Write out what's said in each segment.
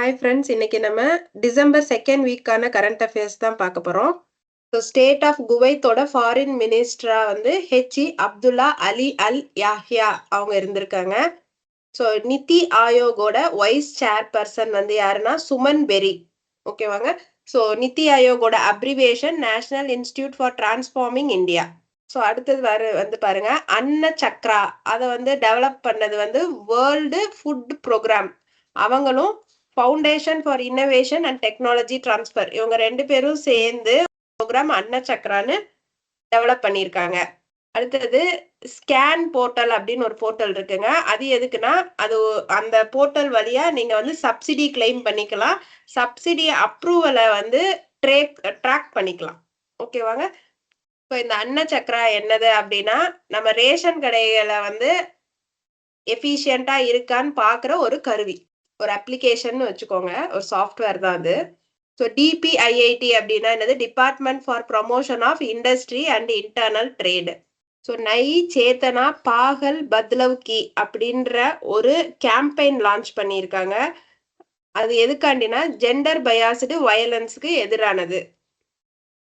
Hi friends, இன்னைக்கு நம்ம December second வீக்கான கரண்ட் அஃபேர்ஸ் தான் பார்க்க போறோம். ஸோ ஸ்டேட் ஆஃப் குவைத்தோட ஃபாரின் மினிஸ்டரா வந்து ஹெச்இ அப்துல்லா அலி அல் யாஹ்யா அவங்க இருந்திருக்காங்க. ஸோ நிதி ஆயோகோட வைஸ் சேர்பர்சன் வந்து யாருன்னா சுமன் பெரி. ஓகேவாங்க. ஸோ நிதி ஆயோகோட abbreviation national institute for transforming India. So அடுத்தது வந்து பாருங்க, அன்ன சக்ரா அதை வந்து டெவலப் பண்ணது வந்து வேர்ல்டு ஃபுட் ப்ரோக்ராம். அவங்களும் foundation for innovation and technology transfer இவங்க 2 பேரும் சேர்ந்து ப்ரோக்ராம் அன்ன சக்ரான்னு டெவலப் பண்ணியிருக்காங்க. அடுத்தது ஸ்கேன் போர்ட்டல் அப்படின்னு ஒரு போர்ட்டல் இருக்குங்க. அது எதுக்குன்னா, அது அந்த போர்ட்டல் வழியா நீங்க வந்து சப்சிடி கிளைம் பண்ணிக்கலாம். சப்சிடி அப்ரூவலை வந்து ட்ராக் பண்ணிக்கலாம். ஓகேவாங்க. இப்போ இந்த அன்ன சக்ரா என்னது அப்படின்னா, நம்ம ரேஷன் கடைகளை வந்து எஃபிஷியண்டா இருக்கான்னு பார்க்குற ஒரு கருவி, ஒரு அப்ளிகேஷன் வச்சுக்கோங்க. ஒரு சாஃப்ட்வேர் தான் அது. ஸோ டிபிஐஐடி அப்படின்னா என்னது? Department for promotion of industry and internal trade. So Nai Chetna பாகல் பத்லவ் கி அப்படின்ற ஒரு கேம்பெயின் லான்ச் பண்ணியிருக்காங்க. அது எதுக்காண்டினா ஜெண்டர் பயாஸ்டு வயலன்ஸுக்கு எதிரானது.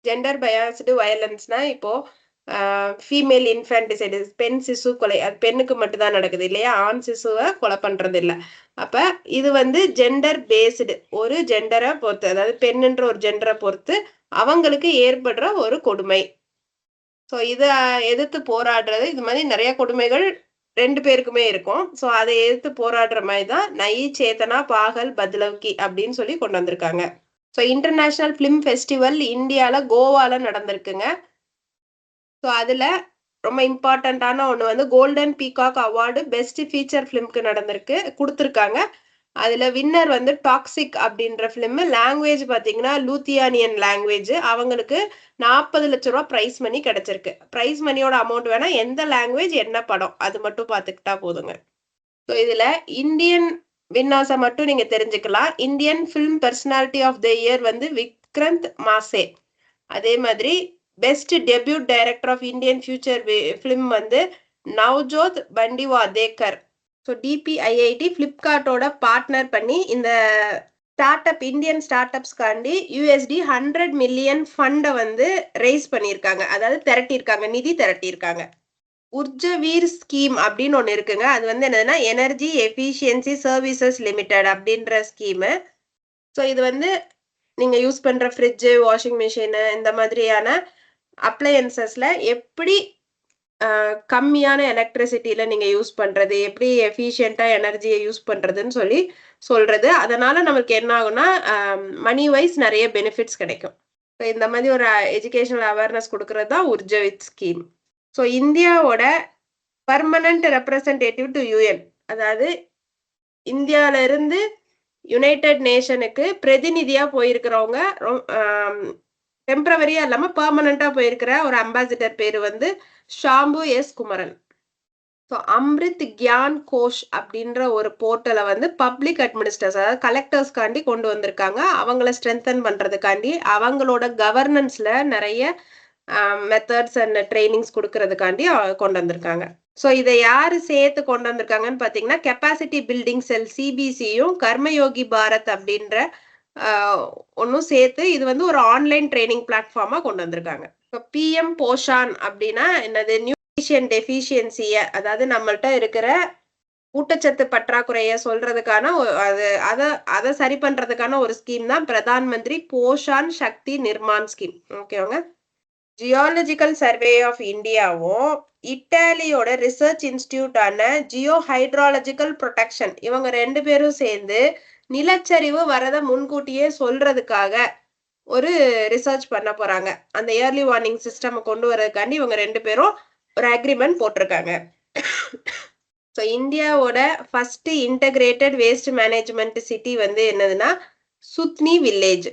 ஜெண்டர் பயாஸ்டு வயலன்ஸ்னா இப்போ ஃபீமேல் இன்ஃபேன்டிசைடு, பெண் சிசு கொலை, அது பெண்ணுக்கு மட்டும்தான் நடக்குது இல்லையா? ஆண் சிசுவை கொலை பண்றது இல்லை. அப்ப இது வந்து ஜெண்டர் பேஸ்டு, ஒரு ஜெண்டரை பொறுத்து, அதாவது பெண்ணுன்ற ஒரு ஜெண்டரை பொறுத்து அவங்களுக்கு ஏற்படுற ஒரு கொடுமை. ஸோ இதை எதிர்த்து போராடுறது, இது மாதிரி நிறைய கொடுமைகள் 2 பேருக்குமே இருக்கும். ஸோ அதை எதிர்த்து போராடுற மாதிரி தான் நை சேத்தனா பாகல் பத்லவ்கி அப்படின்னு சொல்லி கொண்டு வந்திருக்காங்க. ஸோ இன்டர்நேஷனல் ஃபிலிம் ஃபெஸ்டிவல் இந்தியால கோவால நடந்திருக்குங்க. ஸோ அதுல ரொம்ப இம்பார்ட்டண்ட்டான ஒன்று வந்து golden peacock award best feature ஃபிலிம்க்கு கொடுத்துருக்காங்க. அதுல வின்னர் வந்து டாக்ஸிக் அப்படின்ற ஃபிலிம். லாங்குவேஜ் பார்த்தீங்கன்னா லூத்தியானியன் லாங்குவேஜ். அவங்களுக்கு 40 லட்ச ரூபா ப்ரைஸ் மணி கிடைச்சிருக்கு. ப்ரைஸ் மணியோட அமௌண்ட் வேணா எந்த லாங்குவேஜ் என்ன படம் அது மட்டும் பார்த்துக்கிட்டா போதுங்க. ஸோ இதுல இந்தியன் வின்னர்ஸை மட்டும் நீங்க தெரிஞ்சுக்கலாம். Indian film personality of the year வந்து விக்ரந்த் மாசே. அதே மாதிரி best debut director of Indian future film வந்து நவ்ஜோத் பண்டிவாதேக்கர். ஸோ டிபிஐஐடி ஃப்ளிப்கார்ட்டோட பார்ட்னர் பண்ணி இந்த இந்தியன் ஸ்டார்ட் அப்ஸ்காண்டி யூஎஸ்டி 100 மில்லியன் ஃபண்டை வந்து ரைஸ் பண்ணியிருக்காங்க. அதாவது திரட்டியிருக்காங்க, நிதி திரட்டியிருக்காங்க. உர்ஜவீர் ஸ்கீம் அப்படின்னு ஒன்று இருக்குங்க. அது வந்து என்னதுன்னா எனர்ஜி எஃபிஷியன்சி சர்வீசஸ் லிமிடெட் அப்படின்ற ஸ்கீமு. ஸோ இது வந்து நீங்க யூஸ் பண்ற ஃப்ரிட்ஜு, வாஷிங் மிஷினு, இந்த மாதிரியான அப்ளையன்சஸ்ல எப்படி கம்மியான எலக்ட்ரிசிட்டியில நீங்க யூஸ் பண்றது, எப்படி எஃபிஷியண்டா எனர்ஜியை யூஸ் பண்றதுன்னு சொல்றது. அதனால நமக்கு என்ன ஆகும்னா மணி வைஸ் நிறைய பெனிஃபிட்ஸ் கிடைக்கும். ஸோ இந்த மாதிரி ஒரு எஜுகேஷனல் அவேர்னஸ் கொடுக்கறது தான் உர்ஜவித் ஸ்கீம். ஸோ இந்தியாவோட பர்மனன்ட் ரெப்ரசன்டேட்டிவ் டு யூஎன், அதாவது இந்தியால இருந்து யுனைடெட் நேஷனுக்கு பிரதிநிதியா போயிருக்கிறவங்க, டெம்பரவரியா இல்லாம பெர்மனண்டா போயிருக்கிற ஒரு அம்பாசிடர் பேரு வந்து ஷாம்பு எஸ் குமரன். ஸோ அம்ரித் கியான் கோஷ் அப்படின்ற ஒரு போர்ட்டலை வந்து பப்ளிக் அட்மினிஸ்ட்ரேஷன், அதாவது கலெக்டர்ஸ்காண்டி கொண்டு வந்திருக்காங்க. அவங்கள ஸ்ட்ரென்தன் பண்றதுக்காண்டி, அவங்களோட கவர்னன்ஸ்ல நிறைய மெத்தட்ஸ் அண்ட் ட்ரைனிங்ஸ் கொடுக்கறதுக்காண்டி கொண்டு வந்திருக்காங்க. ஸோ இதை யாரு சேர்த்து கொண்டு வந்திருக்காங்கன்னு பார்த்தீங்கன்னா, கெப்பாசிட்டி பில்டிங் செல் சிபிசியும் கர்மயோகி பாரத் அப்படின்ற ஒன்னும் சேர்த்து இது வந்து ஒரு ஆன்லைன் ட்ரைனிங் பிளாட்ஃபார்மா கொண்டு வந்திருக்காங்க. இப்போ பிஎம் போஷான் அப்படின்னா என்னது? நியூட்ரிஷன் டெஃபிஷியன்சிய, அதாவது நம்மள்ட்ட இருக்கிற ஊட்டச்சத்து பற்றாக்குறைய சொல்றதுக்கான அதை சரி பண்றதுக்கான ஒரு ஸ்கீம் தான் பிரதான் மந்திரி போஷான் சக்தி நிர்மான் ஸ்கீம். ஓகேவாங்க. ஜியாலஜிக்கல் சர்வே ஆஃப் இந்தியாவும் இட்டாலியோட ரிசர்ச் இன்ஸ்டிடியூட்டான ஜியோ ஹைட்ராலஜிக்கல் ப்ரொடெக்ஷன், இவங்க 2 பேரும் சேர்ந்து நிலச்சரிவு வரத முன்கூட்டியே சொல்றதுக்காக ஒரு ரிசர்ச் பண்ண போறாங்க. அந்த இயர்லி வார்னிங் சிஸ்டம் கொண்டு வரதுக்காண்டி இவங்க 2 பேரும் ஒரு அக்ரிமெண்ட் போட்டிருக்காங்க. ஸோ இந்தியாவோட first integrated waste management city வந்து என்னதுன்னா சுத்னி வில்லேஜ்.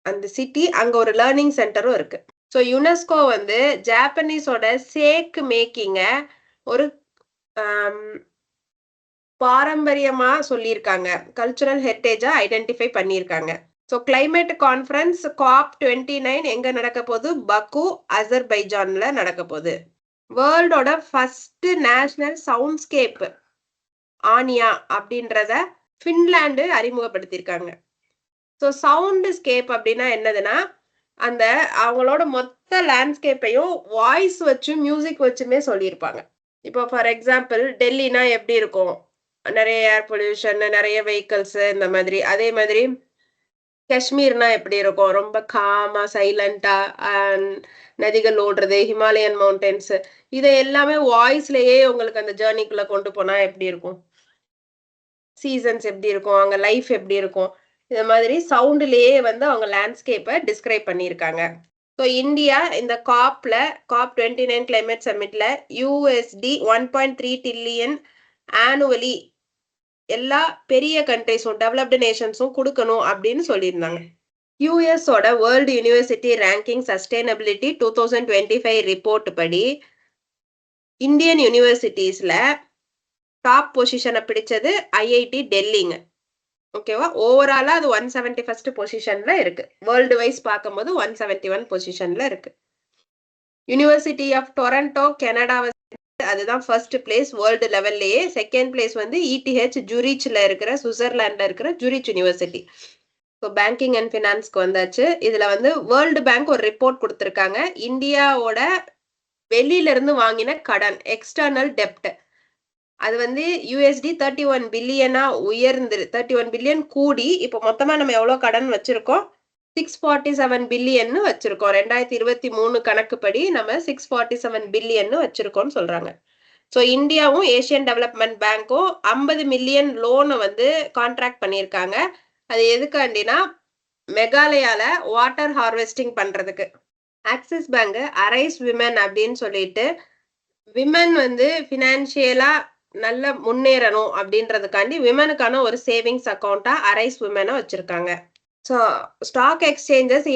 அந்த சிட்டி, அங்க ஒரு லேர்னிங் சென்டரும் இருக்கு. ஸோ யுனெஸ்கோ வந்து ஜாப்பனீஸோட சேக் மேக்கிங்க ஒரு பாரம்பரியமா சொல்லியிருக்காங்க, கல்ச்சுரல் ஹெரிட்டேஜா ஐடென்டிஃபை பண்ணியிருக்காங்க. ஸோ கிளைமேட் கான்ஃபரன்ஸ் COP29 எங்க நடக்க போகுது? பக்கு, அசர்பைஜான்ல நடக்க போகுது. வேர்ல்டோட ஃபர்ஸ்ட் நேஷனல் சவுண்ட்ஸ்கேப் ஆனியா அப்படின்றத ஃபின்லாந்து அறிமுகப்படுத்தியிருக்காங்க. ஸோ சவுண்ட் ஸ்கேப் அப்படின்னா என்னதுன்னா, அந்த அவங்களோட மொத்த லேண்ட்ஸ்கேப்பையும் வாய்ஸ் வச்சும், மியூசிக் வச்சுமே சொல்லியிருப்பாங்க. இப்போ ஃபார் எக்ஸாம்பிள் டெல்லினா எப்படி இருக்கும்? நெறைய ஏர் பொல்யூஷன், நெறைய வெஹிக்கிள்ஸ் இந்த மாதிரி. அதே மாதிரி காஷ்மீர்னா எப்படி இருக்கும்? ரொம்ப காமா, சைலன்ட்டா நதிகள் ஓடுறது, ஹிமாலயன் மவுண்டன்ஸ் இத எல்லாமே வாய்ஸ்லயே உங்களுக்கு அந்த ஜர்னிக்குள்ள கொண்டு போனா எப்படி இருக்கும்? சீசன்ஸ் எப்படி இருக்கும்? அங்க லைஃப் எப்படி இருக்கும்? இந்த மாதிரி சவுண்ட்லயே வந்து அவங்க லேண்ட்ஸ்கேப்ப டிஸ்கிரைப் பண்ணியிருக்காங்க. ஸோ இந்தியா இந்த காப் 29 கிளைமேட் சம்மிட்ல USD 1.3 டிரில்லியன் ஆனுவலி எல்லா பெரிய கண்ட்ரீஸும் டெவலப்டு நேஷன்ஸும் குடுக்கணும் அப்படின்னு சொல்லியிருந்தாங்க. யுஎஸோட world university ranking sustainability 2025 report படி இந்தியன் யூனிவர்சிட்டிஸ்ல டாப் பொசிஷனை பிடிச்சது ஐஐடி டெல்லிங்க. ஓகேவா? ஓவராலா அது 171 பொசிஷன்ல இருக்கு. வேர்ல்டு வைஸ் பார்க்கும்போது 171 பொசிஷன்ல இருக்கு. யூனிவர்சிட்டி ஆஃப் டொரண்டோ கனடாவை அதுதான் ஃபர்ஸ்ட் பிளேஸ் வேர்ல்டு லெவல்லயே. செகண்ட் பிளேஸ் வந்து இடிஹெச் ஜூரிச்ல இருக்கிற சுவிட்சர்லாந்துல இருக்கிற Zurich university. So banking and ஃபினான்ஸ்க்கு வந்தாச்சு. இதுல வந்து வேர்ல்டு பேங்க் ஒரு ரிப்போர்ட் கொடுத்திருக்காங்க. இந்தியாவோட வெளியில இருந்து வாங்கின கடன் எக்ஸ்டர்னல் டெப்ட் அது வந்து USD 31 பில்லியனா உயர்ந்து 31 பில்லியன் கூடி இப்போ மொத்தமா நம்ம எவ்வளவு கடன் வச்சிருக்கோம்? 647 பில்லியன் வச்சிருக்கோம். 2023 கணக்குப்படி நம்ம 647 பில்லியன் வச்சிருக்கோம்னு சொல்றாங்க. ஸோ இந்தியாவும் ஏசியன் டெவலப்மெண்ட் பேங்க்கும் 50 மில்லியன் லோனை வந்து கான்ட்ராக்ட் பண்ணியிருக்காங்க. அது எதுக்காண்டினா மெகாலயால வாட்டர் ஹார்வெஸ்டிங் பண்றதுக்கு. ஆக்சிஸ் பேங்க் அரைஸ் விமன் அப்படின்னு சொல்லிட்டு விமன் வந்து பினான்சியலா நல்ல முன்னேறணும் அப்படின்றதுக்காண்டி விமனுக்கான ஒரு சேவிங்ஸ் அக்கௌண்டா அரைஸ் விமனை வச்சிருக்காங்க. ஸோ ஸ்டாக் எக்ஸ்சேஞ்சஸ்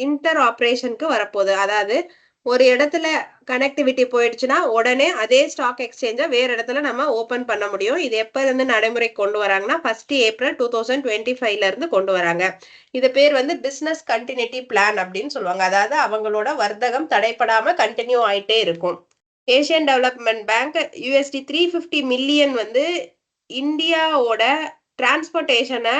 இன்டர் ஆப்ரேஷனுக்கு வரப்போகுது. அதாவது ஒரு இடத்துல கனெக்டிவிட்டி போயிடுச்சுன்னா உடனே அதே ஸ்டாக் எக்ஸ்சேஞ்சை வேற இடத்துல நம்ம ஓபன் பண்ண முடியும். இது எப்ப இருந்து நடைமுறைக்கு கொண்டு வராங்கன்னா 1 ஏப்ரல் 2025ல இருந்து கொண்டு வராங்க. இது பேர் வந்து பிசினஸ் கண்டினியூட்டி பிளான் அப்படின்னு சொல்லுவாங்க. அதாவது அவங்களோட வர்த்தகம் தடைப்படாம கண்டினியூ ஆயிட்டே இருக்கும். Asian development bank USD 350 million வந்து இந்தியாவோட டிரான்ஸ்போர்டேஷனை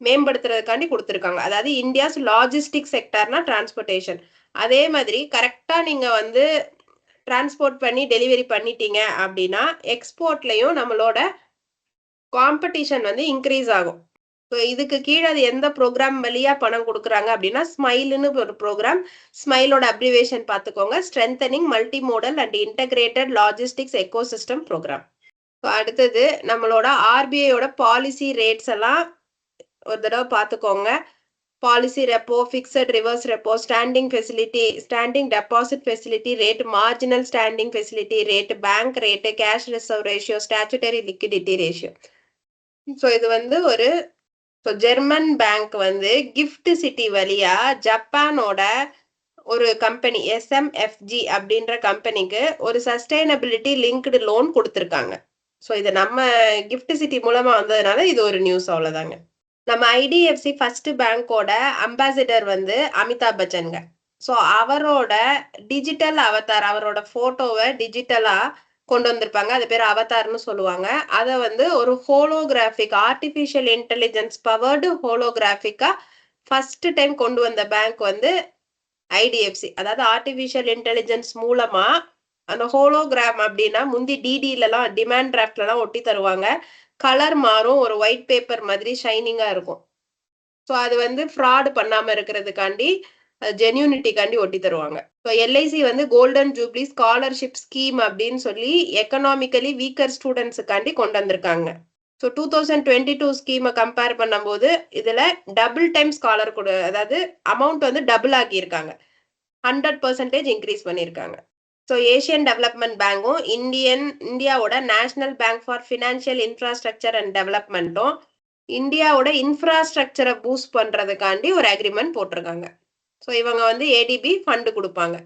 மேம்படுத்துறதுக்காண்டி கொடுத்துருக்காங்க. அதாவது இந்தியாஸ் லாஜிஸ்டிக் செக்டர்னா டிரான்ஸ்போர்டேஷன். அதே மாதிரி கரெக்டா நீங்க வந்து டிரான்ஸ்போர்ட் பண்ணி டெலிவரி பண்ணிட்டீங்க அப்படின்னா எக்ஸ்போர்ட்லயும் நம்மளோட காம்படிஷன் வந்து இன்க்ரீஸ் ஆகும். ஸோ இதுக்கு கீழே அது எந்த ப்ரோக்ராம் வழியா பணம் கொடுக்குறாங்க அப்படின்னா ஸ்மைல்னு ஒரு ப்ரோக்ராம். ஸ்மைலோட அப்ரிவேஷன் பார்த்துக்கோங்க. Strengthening multi modal and integrated logistics ecosystem program. அடுத்தது நம்மளோட RBIயோட பாலிசி ரேட்ஸ் எல்லாம் ஒரு தடவை பார்த்துக்கோங்க. Policy repo, fixed reverse repo, standing facility, standing deposit facility rate, marginal standing facility rate, bank rate, cash reserve ratio, statutory liquidity ratio. So இது வந்து ஒரு ஜெர்மன் பேங்க் வந்து கிஃப்ட் சிட்டி வழியா ஜப்பானோட ஒரு கம்பெனி SMFG அப்படின்ற கம்பெனிக்கு ஒரு சஸ்டைனபிலிட்டி லிங்க்டு லோன் கொடுத்துருக்காங்க. ஸோ இது நம்ம கிஃப்ட் சிட்டி மூலமா வந்ததுனால இது ஒரு நியூஸ் அவ்வளவுதாங்க. நம்ம IDFC ஃபர்ஸ்ட் பேங்கோட அம்பாசிடர் வந்து அமிதாப் பச்சன்ங்க. ஸோ அவரோட டிஜிட்டல் அவதார், அவரோட போட்டோவை டிஜிட்டலா கொண்டு வந்திருப்பாங்க. அது பேர் அவதார்னு சொல்லுவாங்க. அதை வந்து ஒரு ஹோலோகிராஃபிக் ஆர்டிபிஷியல் இன்டெலிஜென்ஸ் பவர்டு ஹோலோகிராஃபிக்கா ஃபர்ஸ்ட் டைம் கொண்டு வந்த பேங்க் வந்து IDFC. அதாவது ஆர்டிபிஷியல் இன்டெலிஜென்ஸ் மூலமா அந்த ஹோலோகிராம் அப்படின்னா முந்தி DDலலாம் டிமாண்ட் டிராஃப்ட்லாம் ஒட்டி தருவாங்க. கலர் மாறும், ஒரு ஒயிட் பேப்பர் மாதிரி ஷைனிங்கா இருக்கும். ஸோ அது வந்து ஃப்ராட் பண்ணாம இருக்கிறதுக்காண்டி ஜென்யூனிட்டிக்காண்டி ஒட்டி தருவாங்க. ஸோ LIC வந்து கோல்டன் ஜூப்ளி ஸ்காலர்ஷிப் ஸ்கீம் அப்படின்னு சொல்லி எக்கனாமிக்கலி வீக்கர் ஸ்டூடெண்ட்ஸுக்காண்டி கொண்டு வந்திருக்காங்க. ஸோ 2022 ஸ்கீமை கம்பேர் பண்ணும்போது இதுல டபுள் டைம் ஸ்காலர் கொடு, அதாவது அமௌண்ட் வந்து டபுள் ஆக்கியிருக்காங்க. 100% இன்க்ரீஸ் பண்ணியிருக்காங்க. ஸோ ஏசியன் டெவலப்மெண்ட் பேங்கும் இந்தியாவோட national bank for financial infrastructure and டெவலப்மெண்ட்டும் இந்தியாவோட இன்ஃப்ராஸ்ட்ரக்சரை பூஸ்ட் பண்றதுக்காண்டி ஒரு அக்ரிமெண்ட் போட்டிருக்காங்க. ஸோ இவங்க வந்து ADB ஃபண்டு கொடுப்பாங்க.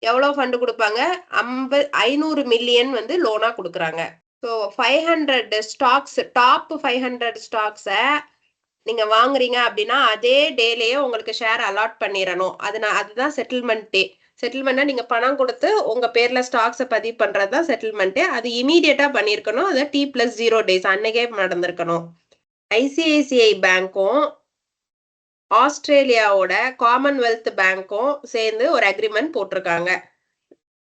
எவ்வளவு ஃபண்டு கொடுப்பாங்க? 500 மில்லியன் வந்து லோனா கொடுக்குறாங்க. ஸோ 500 ஸ்டாக்ஸ், டாப் 500 ஸ்டாக்ஸை நீங்க வாங்குறீங்க அப்படின்னா அதே டேலயே உங்களுக்கு ஷேர் அலாட் பண்ணிடணும். அதுதான் செட்டில்மெண்ட் டே. செட்டில்மெண்ட்னா நீங்க பணம் கொடுத்து உங்க பேர்ல ஸ்டாக்ஸை பதிவு பண்றதுதான் செட்டில்மெண்ட். அது இமீடியட்டா பண்ணிருக்கணும். அது T+0 days அன்னைக்கே நடந்திருக்கணும். ஐசிஐசிஐ பேங்க்கும் ஆஸ்திரேலியாவோட காமன்வெல்த் பேங்க்கும் சேர்ந்து ஒரு அக்ரிமெண்ட் போட்டிருக்காங்க.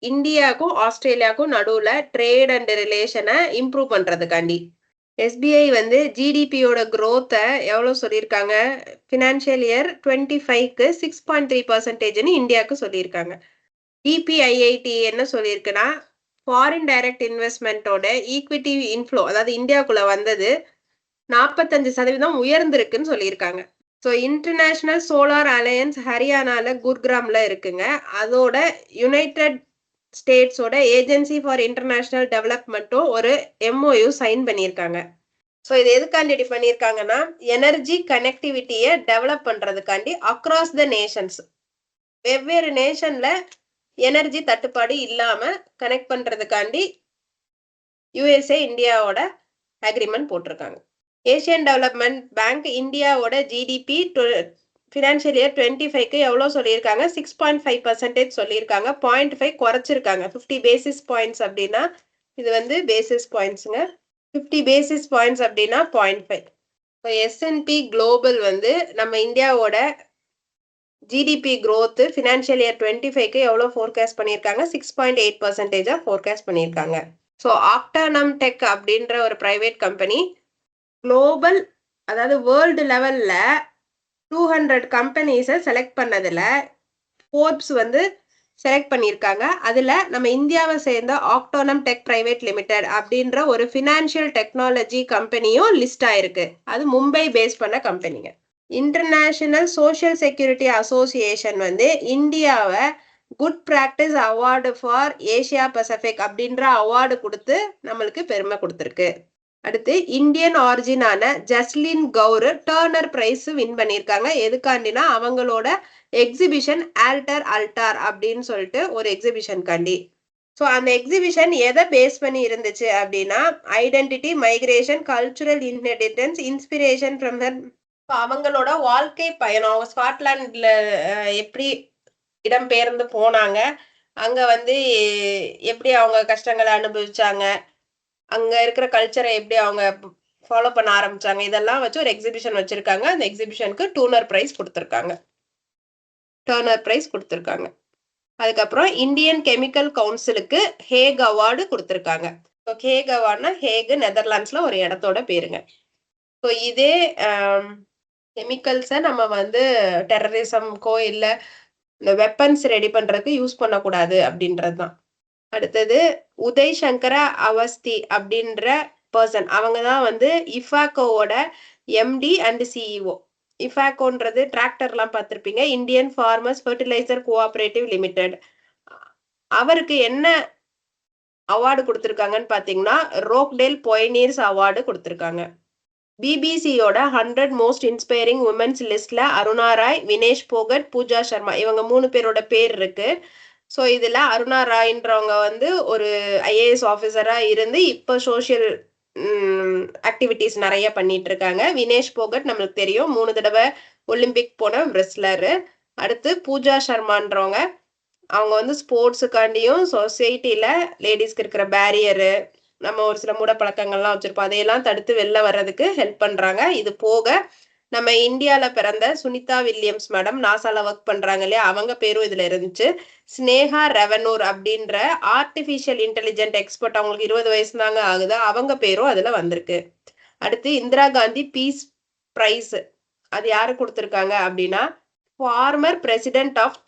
இந்தியாவுக்கும் ஆஸ்திரேலியாவுக்கும் நடுவுல ட்ரேட் அண்ட் ரிலேஷனை இம்ப்ரூவ் பண்றதுக்காண்டி. எஸ்பிஐ வந்து ஜிடிபியோட growth-அ எவ்வளவு சொல்லியிருக்காங்க? ஃபினான்ஷியல் இயர் 25க்கு 6.3% இந்தியாவுக்கு சொல்லியிருக்காங்க. டிபிஐஐடி என்ன சொல்லியிருக்குன்னா ஃபாரின் டைரக்ட் இன்வெஸ்ட்மெண்ட்டோட ஈக்விட்டி இன்ஃப்ளோ அதாவது இந்தியாவுக்குள்ள வந்தது 45% உயர்ந்திருக்குன்னு சொல்லியிருக்காங்க. ஸோ இன்டர்நேஷனல் சோலார் அலையன்ஸ் ஹரியானால குர்கிராம்ல இருக்குங்க. அதோட யுனைடெட் ஸ்டேட்ஸோட ஏஜென்சி ஃபார் இன்டர்நேஷனல் டெவலப்மெண்ட்டும் ஒரு MOU சைன் பண்ணியிருக்காங்க. ஸோ இது எதுக்காண்டி பண்ணியிருக்காங்கன்னா எனர்ஜி கனெக்டிவிட்டியை டெவலப் பண்றதுக்காண்டி அக்ராஸ் த நேஷன்ஸ் வெவ்வேறு நேஷன்ல எனர்ஜி தட்டுப்பாடு இல்லாம கனெக்ட் பண்றதுக்காண்டி USA இந்தியாவோட அக்ரிமெண்ட் போட்டிருக்காங்க. ஏசியன் டெவலப்மெண்ட் பேங்க் இந்தியாவோட ஜிடிபி ஃபினான்ஷியல் இயர் 25க்கு எவ்வளவு சொல்லியிருக்காங்க? 6.5% சொல்லியிருக்காங்க. 0.5 குறைச்சிருக்காங்க. 50 பேசிஸ் பாயிண்ட்ஸ் அப்படின்னா இது வந்து பேசிஸ் பாயிண்ட்ஸுங்க. 50 பேசிஸ் பாயிண்ட்ஸ் அப்படின்னா 0.5. இப்போ S&P குளோபல் வந்து நம்ம இந்தியாவோட ஜிடிபி growth ஃபினான்ஷியல் இயர் 25க்கு எவ்வளவு ஃபோர்காஸ்ட் பண்ணியிருக்காங்க? 6.8% ஃபோர்காஸ்ட் பண்ணியிருக்காங்க. ஸோ ஆக்டானம் டெக் அப்படின்ற ஒரு பிரைவேட் கம்பெனி குளோபல் அதாவது வேர்ல்டு லெவல்ல 200 கம்பெனிஸை செலக்ட் பண்ணதுல ஃபோர்ப்ஸ் வந்து செலக்ட் பண்ணியிருக்காங்க. அதுல நம்ம இந்தியாவை சேர்ந்த ஆக்டானம் டெக் பிரைவேட் லிமிடெட் அப்படின்ற ஒரு ஃபினான்ஷியல் டெக்னாலஜி கம்பெனியும் லிஸ்ட் ஆயிருக்கு. அது மும்பை பேஸ் பண்ண கம்பெனிங்க. இன்டர்நேஷனல் சோஷியல் செக்யூரிட்டி அசோசியேஷன் வந்து இந்தியாவை good practice award for Asia Pacific அப்படின்ற அவார்டு கொடுத்து நம்மளுக்கு பெருமை கொடுத்துருக்கு. அடுத்து இந்தியன் ஆரிஜினான Jasleen Kaur Turner prize win பண்ணியிருக்காங்க. எதுக்காண்டினா அவங்களோட எக்ஸிபிஷன் ஆல்டர் அல்டார் அப்படின்னு சொல்லிட்டு ஒரு எக்ஸிபிஷன் காண்டி. ஸோ அந்த எக்ஸிபிஷன் எதை பேஸ் பண்ணி இருந்துச்சு அப்படின்னா identity, migration, cultural inheritance, inspiration from அவங்களோட வாழ்க்கை பயணம். அவங்க ஸ்காட்லாண்ட்ல எப்படி இடம்பெயர்ந்து போனாங்க, அங்க வந்து எப்படி அவங்க கஷ்டங்களை அனுபவிச்சாங்க, அங்க இருக்கிற கல்ச்சரை எப்படி அவங்க ஃபாலோ பண்ண ஆரம்பிச்சாங்க, இதெல்லாம் வச்சு ஒரு எக்ஸிபிஷன் வச்சிருக்காங்க. அந்த எக்ஸிபிஷனுக்கு டர்னர் பிரைஸ் கொடுத்திருக்காங்க. அதுக்கப்புறம் இந்தியன் கெமிக்கல் கவுன்சிலுக்கு ஹேக் அவார்டு கொடுத்திருக்காங்க. ஹேக் அவார்டுனா ஹேக் நெதர்லாண்ட்ஸ்ல ஒரு இடத்தோட பேருங்க. ஸோ இதே கெமிக்கல்ஸை நம்ம வந்து டெரரிசம்க்கோ இல்ல இந்த வெப்பன்ஸ் ரெடி பண்றதுக்கு யூஸ் பண்ணக்கூடாது அப்படின்றதுதான். அடுத்தது உதய் சங்கர அவஸ்தி அப்படின்ற பர்சன். அவங்கதான் வந்து இஃபாக்கோவோட MD அண்ட் CEO. இஃபாக்கோன்றது டிராக்டர்லாம் பார்த்திருப்பீங்க, Indian farmers fertiliser cooperative limited. அவருக்கு என்ன அவார்டு கொடுத்திருக்காங்கன்னு பாத்தீங்கன்னா ரோக்டேல் பொயனீர்ஸ் அவார்டு கொடுத்திருக்காங்க. பிபிசியோட 100 மோஸ்ட் இன்ஸ்பைரிங் உமன்ஸ் லிஸ்ட்ல அருணா ராய், வினேஷ் போகட், பூஜா சர்மா இவங்க 3 பேரோட பேர் இருக்கு. ஸோ இதுல அருணா ராய்ன்றவங்க வந்து ஒரு IAS ஆஃபீஸரா இருந்து இப்போ சோசியல் ஆக்டிவிட்டிஸ் நிறைய பண்ணிட்டு இருக்காங்க. வினேஷ் போகட் நம்மளுக்கு தெரியும், 3 தடவை ஒலிம்பிக் போன ரெஸ்லரு. அடுத்து பூஜா சர்மான்றவங்க அவங்க வந்து ஸ்போர்ட்ஸுக்காண்டியும் சொசைட்டில லேடிஸ்க்கு இருக்கிற பேரியரு, நம்ம ஒரு சில மூட பழக்கங்கள்லாம் வச்சிருப்போம், அதையெல்லாம் தடுத்து வெளில வர்றதுக்கு ஹெல்ப் பண்றாங்க. இது போக நம்ம இந்தியால பிறந்த சுனிதா வில்லியம்ஸ் மேடம் நாசால ஒர்க் பண்றாங்க இல்லையா, அவங்க பேரும் இதுல இருந்துச்சு. ஸ்னேகா ரெவனூர் அப்படின்ற ஆர்டிபிஷியல் இன்டெலிஜென்ட் எக்ஸ்பர்ட், அவங்களுக்கு 20 வயசு தாங்க ஆகுது, அவங்க பேரும் அதுல வந்திருக்கு. அடுத்து இந்திரா காந்தி பீஸ் பிரைஸ் அது யாரு கொடுத்திருக்காங்க அப்படின்னா ஃபார்மர் பிரசிடென்ட் ஆஃப்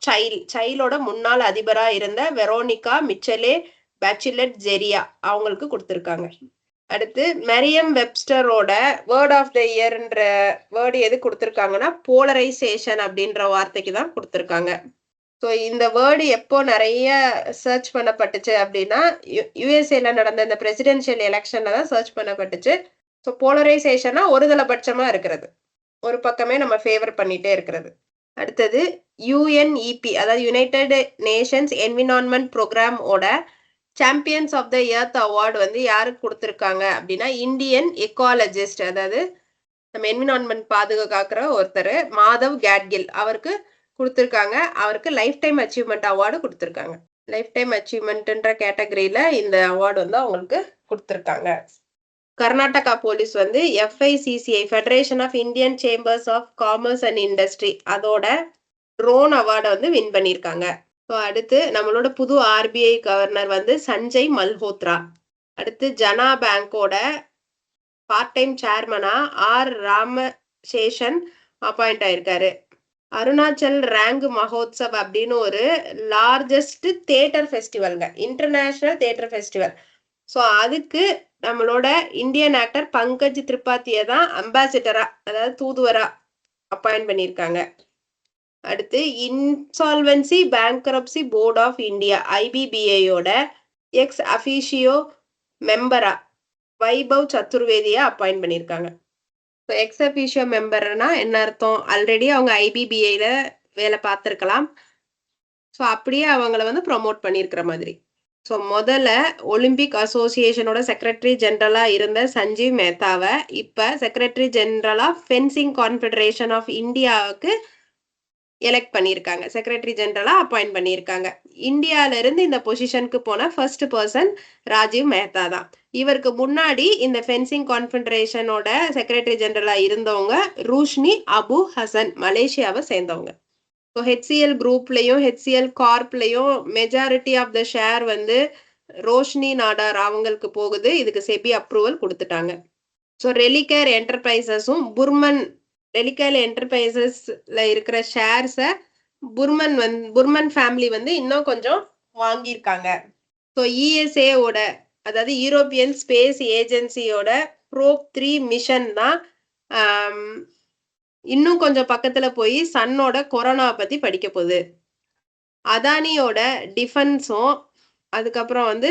சைலோட முன்னாள் அதிபரா இருந்த வெரோனிகா மிச்சலே பேச்சுலட் ஜெரியா அவங்களுக்கு கொடுத்திருக்காங்க. அடுத்து மெரியம் வெப்ஸ்டரோட வேர்ட் ஆஃப் த இயர்ன்ற வேர்டு எது கொடுத்திருக்காங்கன்னா போலரைசேஷன் அப்படின்ற வார்த்தைக்கு தான் கொடுத்திருக்காங்க. ஸோ இந்த வேர்டு எப்போ நிறைய சர்ச் பண்ணப்பட்டுச்சு அப்படின்னா USA நடந்த இந்த பிரசிடென்ஷியல் எலெக்ஷன்ல தான் சர்ச் பண்ணப்பட்டுச்சு. ஸோ போலரைசேஷனா ஒருதலைபட்சமா இருக்கிறது, ஒரு பக்கமே நம்ம ஃபேவர் பண்ணிட்டே இருக்கிறது. அடுத்தது UNEP அதாவது யுனைடெட் நேஷன்ஸ் என்விரான்மெண்ட் ப்ரோக்ராமோட champions of the earth award வந்து யாருக்கு கொடுத்திருக்காங்க அப்படின்னா இந்தியன் எக்காலஜிஸ்ட், அதாவது நம்ம என்விரான்மெண்ட் பாதுகாக்கிற ஒருத்தர் மாதவ் கேட்கில், அவருக்கு குடுத்திருக்காங்க. அவருக்கு லைஃப் டைம் அச்சீவ்மென்ட் அவார்டு குடுத்திருக்காங்க. லைஃப் டைம் அச்சீவ்மென்ட்ன்ற கேட்டகரியில இந்த அவார்டு வந்து அவங்களுக்கு குடுத்திருக்காங்க. கர்நாடகா போலீஸ் வந்து FICCI federation of Indian chambers of commerce and industry அதோட ட்ரோன் அவார்ட வந்து வின் பண்ணியிருக்காங்க. ஸோ அடுத்து நம்மளோட புது RBI கவர்னர் வந்து சஞ்சய் மல்ஹோத்ரா. அடுத்து ஜனா பேங்கோட பார்ட் டைம் சேர்மனா ராமசேஷன் அப்பாயிண்ட் ஆயிருக்காரு. அருணாச்சல் ரேங்க் மகோத்சவ் அப்படின்னு ஒரு லார்ஜஸ்ட் தியேட்டர் ஃபெஸ்டிவல்ங்க, இன்டர்நேஷனல் தியேட்டர் ஃபெஸ்டிவல். ஸோ அதுக்கு நம்மளோட இந்தியன் ஆக்டர் பங்கஜ் திரிபாத்தியை தான் அம்பாசிடரா, அதாவது தூதுவரா அப்பாயிண்ட் பண்ணியிருக்காங்க. அடுத்து insolvency bankruptcy board of India IBBAயோட எக்ஸ் அஃபிஷியோ மெம்பரா வைபவ் சதுர்வேதியை அப்பாயிண்ட் பண்ணியிருக்காங்க. ஸோ எக்ஸ் அஃபிஷியோ மெம்பர்னா என்ன அர்த்தம்? ஆல்ரெடி அவங்க IBBAல வேலை பார்த்துருக்கலாம். ஸோ அப்படியே அவங்கள வந்து ப்ரொமோட் பண்ணியிருக்கிற மாதிரி. ஸோ முதல்ல ஒலிம்பிக் அசோசியேஷனோட செக்ரட்டரி ஜெனரலா இருந்த சஞ்சீவ் மேத்தாவை இப்ப செக்ரட்டரி ஜெனரலா ஃபென்சிங் கான்ஃபெடரேஷன் ஆஃப் இந்தியாவுக்கு எலெக்ட் பண்ணியிருக்காங்க. செக்ரட்டரி ஜெனரலா அப்பாயிண்ட் பண்ணியிருக்காங்க. இந்தியால இருந்து இந்த பொசிஷனுக்கு போன ஃபர்ஸ்ட் பர்சன் ராஜீவ் மேத்தா தான். இவருக்கு முன்னாடி இந்த ஃபென்சிங் கான்ஃபெடரேஷனோட செக்ரட்டரி ஜெனரலா இருந்தவங்க ரூஷ்னி அபு ஹசன், மலேசியாவை சேர்ந்தவங்க. ஸோ HCL குரூப்லயும் HCL கார்ப்லயும் மெஜாரிட்டி ஆஃப் த ஷேர் வந்து ரோஷ்னி நாடார் அவங்களுக்கு போகுது. இதுக்கு செபி அப்ரூவல் கொடுத்துட்டாங்க. ஸோ ரெலிகேர் என்டர்பிரைசஸும் ரெலிகேர் என்டர்பிரைசஸ்ல இருக்கிற ஷேர்ஸை புர்மன் ஃபேமிலி வந்து இன்னும் கொஞ்சம் வாங்கியிருக்காங்க. ஸோ ESAவோட, அதாவது யூரோப்பியன் ஸ்பேஸ் ஏஜென்சியோட ப்ரோப் 3 மிஷன் தான் இன்னும் கொஞ்சம் பக்கத்துல போய் சன்னோட கொரோனா பத்தி படிக்க போகுது. அதானியோட டிஃபென்ஸும் அதுக்கப்புறம் வந்து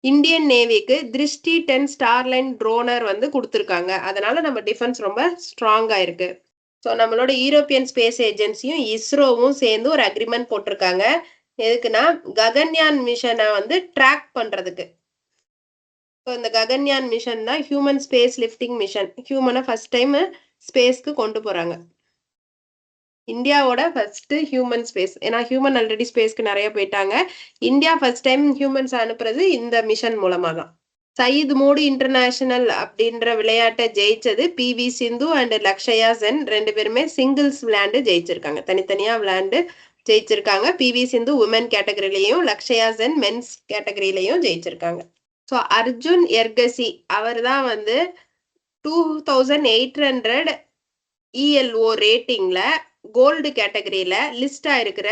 இந்தியன் நேவிக்கு திருஷ்டி 10 ஸ்டார்லைன் ட்ரோனர் வந்து கொடுத்துருக்காங்க. அதனால நம்ம டிஃபென்ஸ் ரொம்ப ஸ்ட்ராங்கா இருக்கு. ஸோ நம்மளோட யூரோப்பியன் ஸ்பேஸ் ஏஜென்சியும் இஸ்ரோவும் சேர்ந்து ஒரு அக்ரிமெண்ட் போட்டிருக்காங்க. எதுக்குன்னா ககன்யான் மிஷனை வந்து ட்ராக் பண்றதுக்கு. ஸோ இந்த ககன்யான் மிஷன் தான் ஹியூமன் ஸ்பேஸ் லிஃப்டிங் மிஷன். ஹியூமனை ஃபர்ஸ்ட் டைம் ஸ்பேஸ்க்கு கொண்டு போறாங்க. இந்தியாவோட ஃபர்ஸ்ட் ஹியூமன் ஸ்பேஸ். ஏன்னா ஹியூமன் ஆல்ரெடி ஸ்பேஸ்க்கு நிறைய போயிட்டாங்க. இந்தியா ஃபர்ஸ்ட் டைம் ஹியூமன்ஸ் அனுப்புறது இந்த மிஷன் மூலமா தான். சயீத் மோடி இன்டர்நேஷனல் அப்படின்ற விளையாட்டை ஜெயிச்சது PV சிந்து அண்ட் லக்ஷயா சென். 2 பேருமே சிங்கிள்ஸ் விளையாண்டு ஜெயிச்சிருக்காங்க. தனித்தனியா விளையாண்டு ஜெயிச்சிருக்காங்க. PV சிந்து உமன் கேட்டகரியிலையும் லக்ஷயா சென் மென்ஸ் கேட்டகரியிலையும் ஜெயிச்சிருக்காங்க. ஸோ அர்ஜுன் எர்கசி அவர் தான் வந்து 2800 ELO ரேட்டிங்ல கோல்டு கேட்டகரியில லிஸ்ட் ஆயிருக்கிற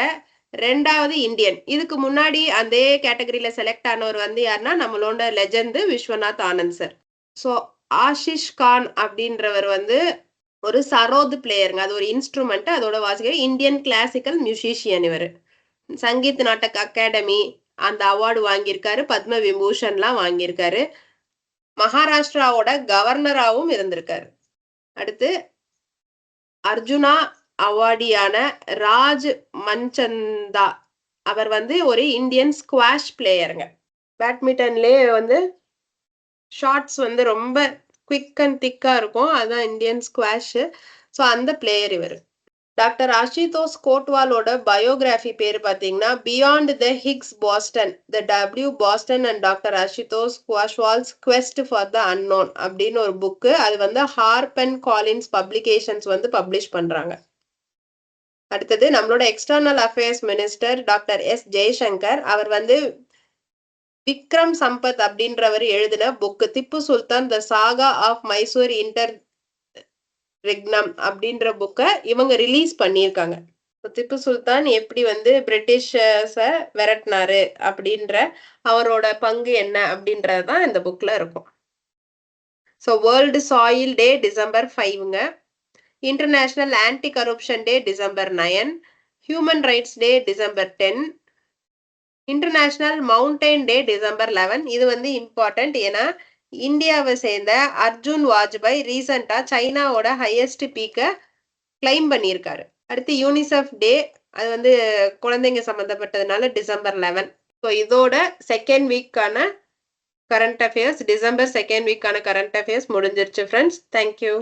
2வது இந்தியன். இதுக்கு முன்னாடி அதே கேட்டகரியில செலக்ட் ஆனவர் வந்து யாருன்னா நம்மளோட legend Viswanath Anand sir. So Ashish Khan அப்படின்றவர் வந்து ஒரு சரோத் பிளேயருங்க. அது ஒரு இன்ஸ்ட்ருமெண்ட், அதோட வாசிக்கிற இந்தியன் கிளாசிக்கல் மியூசிஷியன். இவர் சங்கீத் நாட்டக் அகாடமி அந்த அவார்டு வாங்கியிருக்காரு. பத்ம விபூஷன்லாம் வாங்கியிருக்காரு. மகாராஷ்டிராவோட கவர்னராகவும் இருந்திருக்காரு. அடுத்து அர்ஜுனா அவார்டியான ராஜ் மன்சந்தா அவர் வந்து ஒரு இந்தியன் ஸ்குவாஷ் பிளேயருங்க. பேட்மிண்டன்லயே வந்து ஷாட்ஸ் வந்து ரொம்ப குவிக் அண்ட் திக்கா இருக்கும். அதுதான் இந்தியன் ஸ்குவாஷ். ஸோ அந்த பிளேயர் இவர். டாக்டர் அசுதோஷ் கோட்வாலோட பயோகிராஃபி பேர் பார்த்தீங்கன்னா beyond the Higgs boson, the W boson and doctor Ashutosh Kotwal's quest for the unknown அப்படின்னு ஒரு புக்கு. அது வந்து ஹார்ப் அண்ட் காலின்ஸ் பப்ளிகேஷன்ஸ் வந்து பப்ளிஷ் பண்றாங்க. அடுத்தது நம்மளோட external affairs minister doctor Jaishankar அவர் வந்து விக்ரம் சம்பத் அப்படின்றவர் எழுதின book Tipu Sultan the saga of Mysore interregnum அப்படின்ற புக்கை இவங்க ரிலீஸ் பண்ணியிருக்காங்க. திப்பு சுல்தான் எப்படி வந்து பிரிட்டிஷர்ஸை விரட்டினாரு அப்படின்ற அவரோட பங்கு என்ன அப்படின்றது தான் இந்த புக்ல இருக்கும். So world soil day December 5ங்க. International anti corruption day December 9, human rights day December 10, international mountain day December 11. இது வந்து இம்பார்ட்டன்ட். ஏன்னா இந்தியாவை சேர்ந்த அர்ஜுன் வாஜ்பாய் ரீசெண்டா சைனாவோட ஹையஸ்ட் பீக்கை கிளைம் பண்ணியிருக்காரு. அடுத்து யூனிசெஃப் டே, அது வந்து குழந்தைங்க சம்பந்தப்பட்டதுனால டிசம்பர் 11. ஸோ இதோட செகண்ட் வீக்கான கரண்ட் அஃபேர்ஸ், டிசம்பர் செகண்ட் வீக்கான கரண்ட் அஃபேர்ஸ் முடிஞ்சிருச்சு ஃப்ரெண்ட்ஸ். தேங்க்யூ.